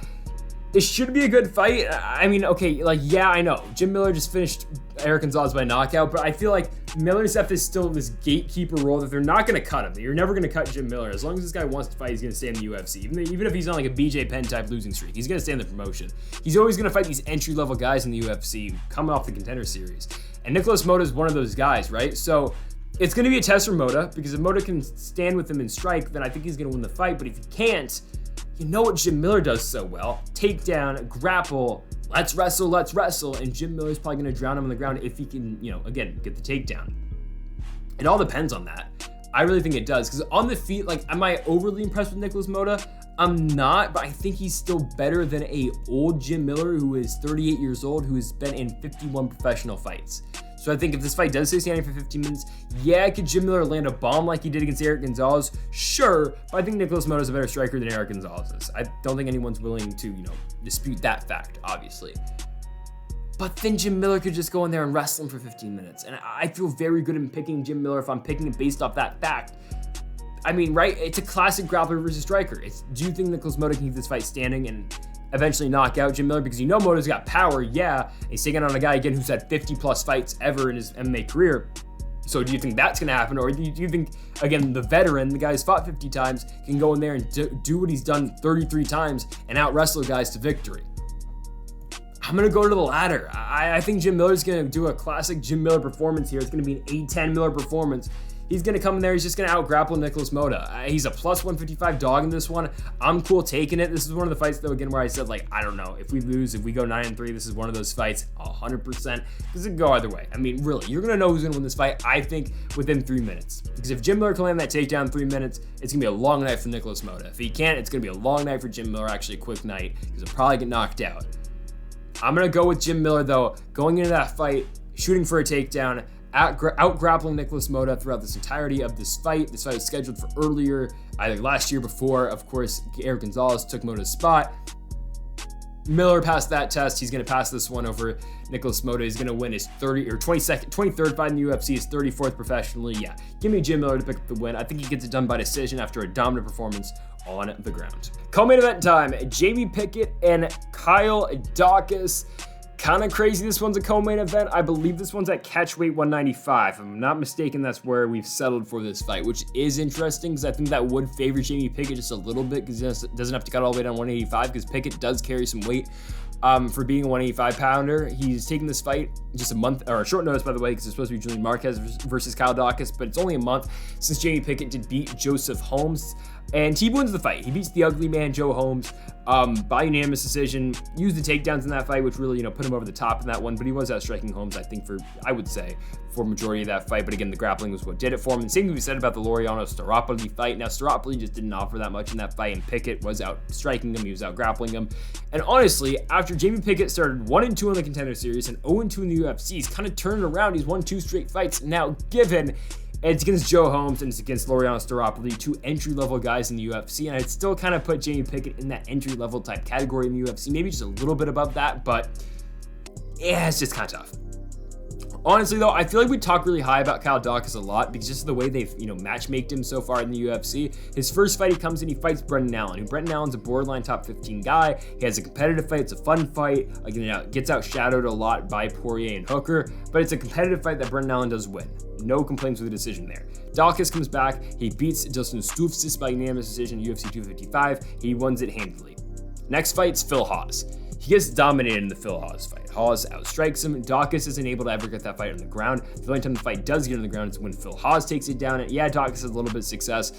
It should be a good fight. I mean, okay, yeah, I know. Jim Miller just finished Eric Gonzalez by knockout, but I feel like Miller's at still this gatekeeper role that they're not going to cut him. You're never going to cut Jim Miller. As long as this guy wants to fight, he's going to stay in the UFC. Even if he's on like a BJ Penn type losing streak, he's going to stay in the promotion. He's always going to fight these entry-level guys in the UFC coming off the Contender Series. And Nicholas Motta is one of those guys, right? So it's going to be a test for Motta, because if Motta can stand with him and strike, then I think he's going to win the fight. But if he can't, you know what Jim Miller does so well: takedown, grapple, let's wrestle, and Jim Miller's probably going to drown him on the ground if he can, again, get the takedown. It all depends on that. I really think it does, because on the feet, am I overly impressed with Nicholas Motta? I'm not, but I think he's still better than a old Jim Miller who is 38 years old, who has been in 51 professional fights. So I think if this fight does stay standing for 15 minutes, yeah, could Jim Miller land a bomb like he did against Eric Gonzalez? Sure, but I think Nicholas Motta is a better striker than Eric Gonzalez is. I don't think anyone's willing to, dispute that fact, obviously. But then Jim Miller could just go in there and wrestle him for 15 minutes. And I feel very good in picking Jim Miller if I'm picking it based off that fact. I mean, right? It's a classic grappler versus striker. Do you think Nicholas Motta can keep this fight standing and eventually knock out Jim Miller? Because Motta's got power, yeah. He's taking on a guy, again, who's had 50 plus fights ever in his MMA career. So do you think that's going to happen? Or do you think, again, the veteran, the guy who's fought 50 times, can go in there and do what he's done 33 times and out-wrestle guys to victory? I'm going to go to the latter. I think Jim Miller's going to do a classic Jim Miller performance here. It's going to be an A10 Miller performance. He's going to come in there. He's just going to out-grapple Nicholas Motta. He's a plus 155 dog in this one. I'm cool taking it. This is one of the fights, though, again, where I said, I don't know. If we lose, if we go 9-3, this is one of those fights, 100%. Because it can go either way. I mean, really, you're going to know who's going to win this fight, I think, within 3 minutes. Because if Jim Miller can land that takedown in 3 minutes, it's going to be a long night for Nicholas Motta. If he can't, it's going to be a long night for Jim Miller, actually a quick night, because he'll probably get knocked out. I'm going to go with Jim Miller, though, going into that fight, shooting for a takedown, out-grappling Nicholas Motta throughout this entirety of this fight. This fight was scheduled for earlier, either last year before, of course, Eric Gonzalez took Motta's spot. Miller passed that test. He's going to pass this one over Nicholas Motta. He's going to win his 23rd fight in the UFC, his 34th professionally. Yeah, give me Jim Miller to pick up the win. I think he gets it done by decision after a dominant performance on the ground. Co-main event time, Jamie Pickett and Kyle Daukaus. Kind of crazy, this one's a co-main event. I believe this one's at catchweight 195. If I'm not mistaken, that's where we've settled for this fight, which is interesting because I think that would favor Jamie Pickett just a little bit because he doesn't have to cut all the way down 185 because Pickett does carry some weight for being a 185 pounder. He's taking this fight just a short notice, by the way, because it's supposed to be Julian Marquez versus Kyle Daukaus, but it's only a month since Jamie Pickett did beat Joseph Holmes. And he wins the fight. He beats the ugly man, Joe Holmes, by unanimous decision. Used the takedowns in that fight, which really, put him over the top in that one. But he was outstriking Holmes, I think, I would say, for majority of that fight. But again, the grappling was what did it for him. And same thing we said about the Laureano-Staropoli fight. Now, Staropoli just didn't offer that much in that fight, and Pickett was out striking him. He was out grappling him. And honestly, after Jamie Pickett started 1-2 in the Contender Series and 0-2 in the UFC, he's kind of turned around. He's won 2 straight fights. Now, given it's against Joe Holmes and it's against Laureano-Staropoli, 2 entry-level guys in the UFC, and I'd still kind of put Jamie Pickett in that entry-level type category in the UFC, maybe just a little bit above that, but yeah, it's just kind of tough. Honestly, though, I feel like we talk really high about Kyle Daukaus a lot because just the way they've, matchmaked him so far in the UFC. His first fight, he comes in, he fights Brendan Allen, who Brendan Allen's a borderline top 15 guy. He has a competitive fight. It's a fun fight. Again, gets outshadowed a lot by Poirier and Hooker, but it's a competitive fight that Brendan Allen does win. No complaints with the decision there. Daukaus comes back. He beats Justin Stufsis by unanimous decision, UFC 255. He wins it handily. Next fight's Phil Hawes. He gets dominated in the Phil Hawes fight. Hawes outstrikes him. Daukaus isn't able to ever get that fight on the ground. The only time the fight does get on the ground is when Phil Hawes takes it down. And yeah, Daukaus has a little bit of success,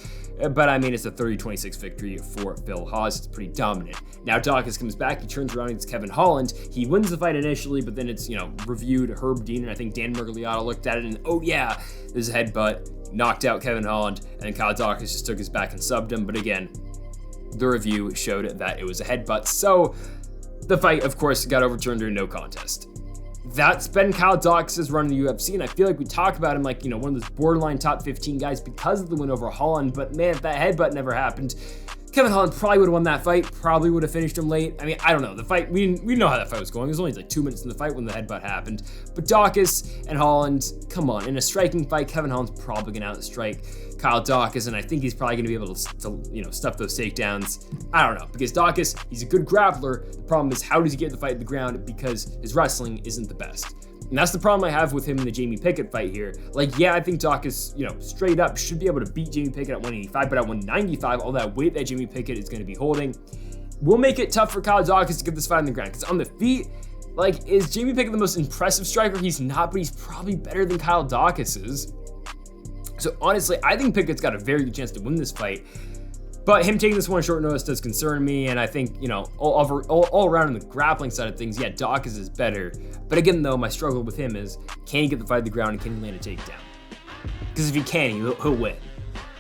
but I mean, it's a 30-26 victory for Phil Hawes. It's pretty dominant. Now Daukaus comes back. He turns around against Kevin Holland. He wins the fight initially, but then it's, reviewed. Herb Dean and I think Dan Miragliotta looked at it and, oh yeah, there's a headbutt. Knocked out Kevin Holland, and then Kyle Daukaus just took his back and subbed him. But again, the review showed that it was a headbutt. So the fight, of course, got overturned to a no contest. That's been Kyle Daukaus' run in the UFC, and I feel like we talk about him like, one of those borderline top 15 guys because of the win over Holland, but man, if that headbutt never happened, Kevin Holland probably would have won that fight, probably would have finished him late. I mean, I don't know. The fight, we didn't know how that fight was going. It was only like 2 minutes in the fight when the headbutt happened. But Daukaus and Holland, come on. In a striking fight, Kevin Holland's probably going to outstrike Kyle Daukaus, and I think he's probably going to be able to stuff those takedowns. I don't know, because Daukaus, he's a good grappler. The problem is, how does he get the fight to the ground? Because his wrestling isn't the best. And that's the problem I have with him in the Jamie Pickett fight here. Like, yeah, I think Daukaus, straight up should be able to beat Jamie Pickett at 185, but at 195, all that weight that Jamie Pickett is going to be holding will make it tough for Kyle Daukaus to get this fight on the ground. Because on the feet, like, is Jamie Pickett the most impressive striker? He's not, but he's probably better than Kyle Daukaus is. So honestly, I think Pickett's got a very good chance to win this fight. But him taking this one on short notice does concern me, and I think, all around in the grappling side of things, yeah, Daukaus is better. But again, though, my struggle with him is, can he get the fight to the ground and can he land a takedown? Because if he can, he'll win.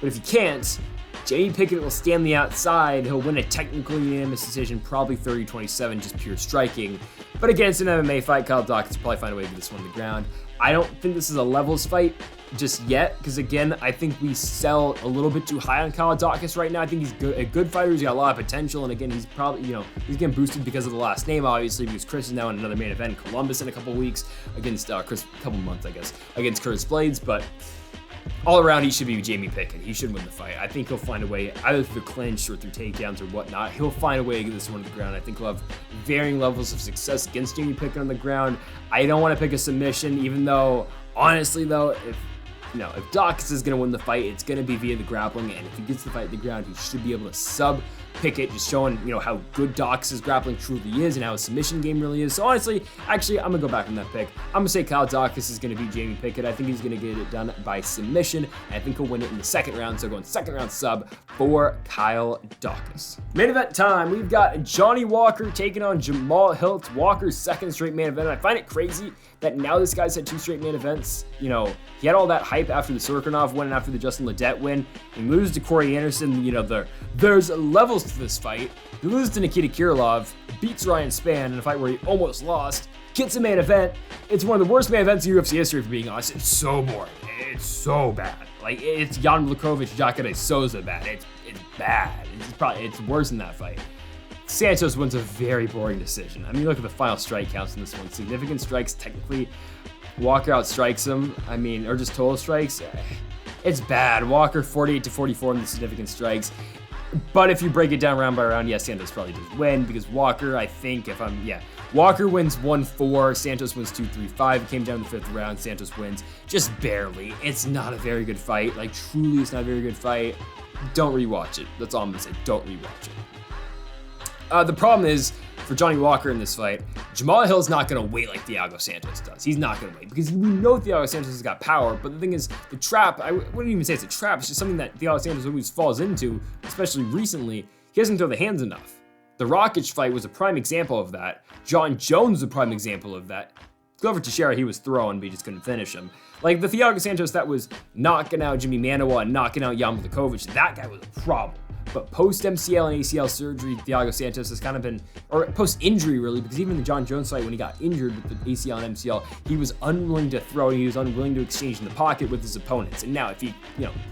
But if he can't, Jamie Pickett will stand the outside. He'll win a technical unanimous decision, probably 30-27, just pure striking. But against an MMA fight, Kyle Daukaus will probably find a way to get this one on the ground. I don't think this is a levels fight just yet, because again, I think we sell a little bit too high on Kyle Daukaus right now. I think he's a good fighter. He's got a lot of potential, and again, he's probably, he's getting boosted because of the last name, obviously, because Chris is now in another main event, Columbus, in a couple weeks against Chris, a couple months, I guess, against Curtis Blades. But all around, he should be Jamie Pickett. He should win the fight. I think he'll find a way, either through clinch or through takedowns or whatnot. He'll find a way to get this one to the ground. I think he'll have varying levels of success against Jamie Pickett on the ground. I don't want to pick a submission, even though, honestly, though, if Daukaus is going to win the fight, it's going to be via the grappling, and if he gets the fight to the ground, he should be able to sub Pickett, just showing, how good Daukaus' grappling truly is and how his submission game really is. So honestly, actually, I'm going to go back on that pick. I'm going to say Kyle Daukaus is going to beat Jamie Pickett. I think he's going to get it done by submission, and I think he'll win it in the second round. So going second round sub for Kyle Daukaus. Main event time. We've got Johnny Walker taking on Jamahal Hill. It's Walker's second straight main event. I find it crazy that now this guy's had 2 straight main events. He had all that hype after the Surkanov win and after the Justin Ledet win. He loses to Corey Anderson. There's levels to this fight. He loses to Nikita Kirilov, beats Ryan Spann in a fight where he almost lost, gets a main event. It's one of the worst main events in UFC history, for being honest. It's so boring. It's so bad. Like, it's Jan Blachowicz, Jacare Souza bad. It's bad. It's worse than that fight. Santos wins a very boring decision. I mean, look at the final strike counts in this one. Significant strikes, technically. Walker outstrikes him. I mean, or just total strikes. It's bad. Walker 48-44 in the significant strikes. But if you break it down round by round, yes, Santos probably does win, because Walker, I think, Walker wins 1-4, Santos wins 2-3-5. It came down to the 5th round. Santos wins just barely. It's not a very good fight. Like, truly, it's not a very good fight. Don't rewatch it. That's all I'm going to say. Don't rewatch it. The problem is, for Johnny Walker in this fight, Jamahal Hill's not going to wait like Thiago Santos does. He's not going to wait because we know Thiago Santos has got power, but the thing is, the trap, I wouldn't even say it's a trap, it's just something that Thiago Santos always falls into, especially recently. He doesn't throw the hands enough. The Rakic fight was a prime example of that. John Jones was a prime example of that. Glover Teixeira, he was throwing, but he just couldn't finish him. Like the Thiago Santos that was knocking out Jimmy Manuwa and knocking out Jan Blachowicz, that guy was a problem. But post-MCL and ACL surgery, Thiago Santos has kind of been, or post-injury really, because even the John Jones fight when he got injured with the ACL and MCL, he was unwilling to throw, he was unwilling to exchange in the pocket with his opponents. And now if he,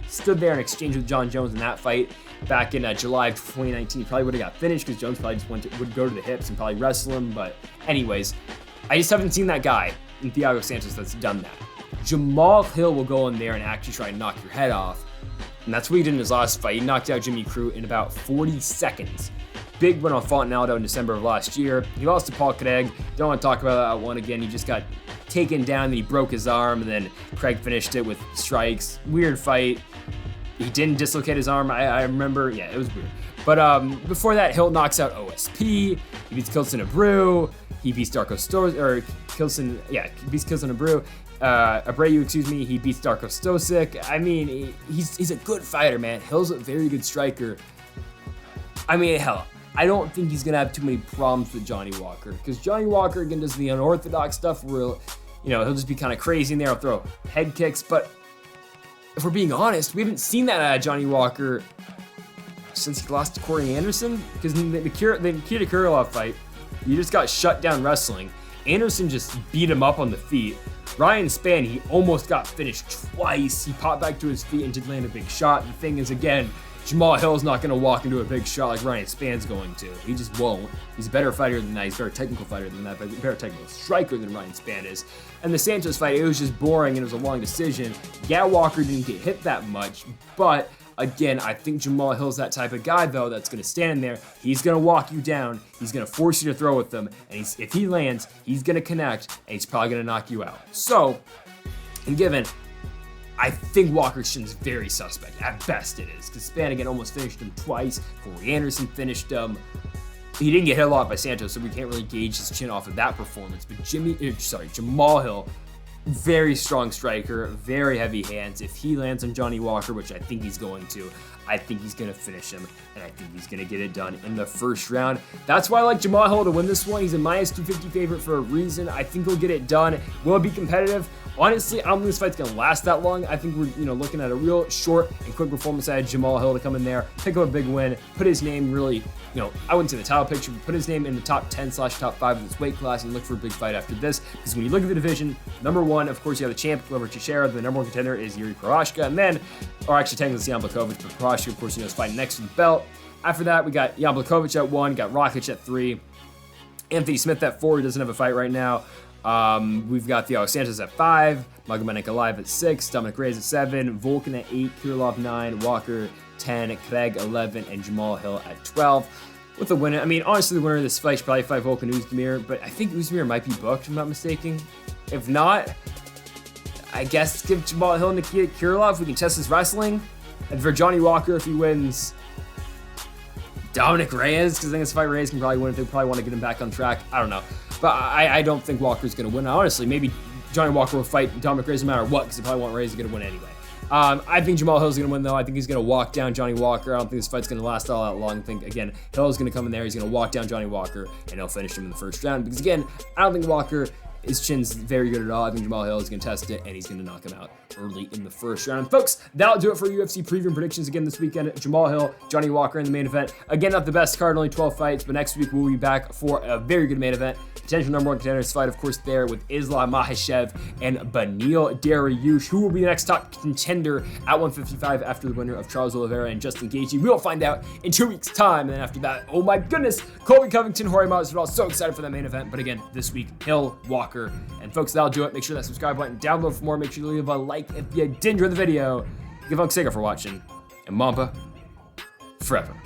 stood there and exchanged with John Jones in that fight back in July of 2019, he probably would have got finished because Jones probably just would go to the hips and probably wrestle him. But anyways, I just haven't seen that guy in Thiago Santos that's done that. Jamahal Hill will go in there and actually try and knock your head off. And that's what he did in his last fight. He knocked out Jimmy Crute in about 40 seconds. Big win on Fontenaldo in December of last year. He lost to Paul Craig. Don't want to talk about that one again. He just got taken down, then he broke his arm, and then Craig finished it with strikes. Weird fight. He didn't dislocate his arm. I remember, yeah, it was weird. But before that, Hill knocks out OSP. He beats Kilson Abreu. He beats Darko Stosic, or Kilson, yeah, he beats Kilson Abreu. Abreu, he beats Darko Stosic. I mean, he's a good fighter, man. Hill's a very good striker. I mean, hell, I don't think he's gonna have too many problems with Johnny Walker, because Johnny Walker, again, does the unorthodox stuff where, he'll just be kind of crazy in there, he'll throw head kicks, but if we're being honest, we haven't seen that out of Johnny Walker since he lost to Corey Anderson, because in the Nikita Krylov fight, he just got shut down wrestling. Anderson just beat him up on the feet. Ryan Spann, he almost got finished twice. He popped back to his feet and did land a big shot. The thing is, again, Jamahal Hill's not going to walk into a big shot like Ryan Spann's going to. He just won't. He's a better fighter than that. He's a better technical fighter than that, but a better technical striker than Ryan Spann is. And the Santos fight, it was just boring and it was a long decision. Yeah, Walker didn't get hit that much, but again, I think Jamahal Hill's that type of guy, though, that's going to stand there. He's going to walk you down. He's going to force you to throw with him. And if he lands, he's going to connect, and he's probably going to knock you out. So, and given, I think Walker's chin is very suspect. At best it is, because Spann, again, almost finished him twice. Corey Anderson finished him. He didn't get hit a lot by Santos, so we can't really gauge his chin off of that performance. But Jamahal Hill, very strong striker, very heavy hands. If he lands on Johnny Walker, which I think he's going to, I think he's going to finish him, and I think he's going to get it done in the first round. That's why I like Jamahal Hill to win this one. He's a minus 250 favorite for a reason. I think he'll get it done. Will it be competitive? Honestly, I don't think this fight's going to last that long. I think we're looking at a real short and quick performance out of Jamahal Hill to come in there, pick up a big win, put his name really, I wouldn't say the title picture, but put his name in the top 10/top 5 of this weight class and look for a big fight after this. Because when you look at the division, number one, of course, you have the champ, Glover Teixeira. The number one contender is Yuri Prochazka. And then, or actually technically it's Jan Blachowicz, but Prochazka, of course, is fighting next to the belt. After that, we got Jan Blachowicz at 1, got Rakic at 3, Anthony Smith at 4, he doesn't have a fight right now. We've got Thiago Santos at 5, Magomed Ankalaev at 6, Dominic Reyes at 7, Volkan at 8, Krylov 9, Walker 10, Craig 11, and Jamahal Hill at 12. With the winner, I mean, honestly, the winner of this fight should probably fight Volkan Oezdemir, but I think Oezdemir might be booked, if I'm not mistaken. If not, I guess give Jamahal Hill and Nikita Krylov. We can test his wrestling. And for Johnny Walker, if he wins, Dominic Reyes, because I think this fight Reyes can probably win if they probably want to get him back on track. I don't know. But I don't think Walker's going to win. Honestly, maybe Johnny Walker will fight Dominic Reyes no matter what, because they probably want Reyes to get a win anyway. I think Jamahal Hill's going to win, though. I think he's going to walk down Johnny Walker. I don't think this fight's going to last all that long. I think, again, Hill's going to come in there. He's going to walk down Johnny Walker, and he'll finish him in the first round. Because, again, I don't think Walker, his chin's very good at all. I think Jamahal Hill is going to test it, and he's going to knock him out early in the first round. And folks, that'll do it for UFC preview and predictions again this weekend. Jamahal Hill, Johnny Walker in the main event. Again, not the best card, only 12 fights, but next week we'll be back for a very good main event. Potential number one contenders fight, of course, there with Islam Makhachev and Beneil Dariush, who will be the next top contender at 155 after the winner of Charles Oliveira and Justin Gaethje. We will find out in 2 weeks' time. And then after that, oh my goodness, Colby Covington, Jorge Masvidal. So excited for that main event. But again, this week, Hill, Walker, and folks, that'll do it. Make sure that subscribe button down below for more. Make sure to leave a like if you did enjoy the video. Give Unc Sega for watching, and Mamba forever.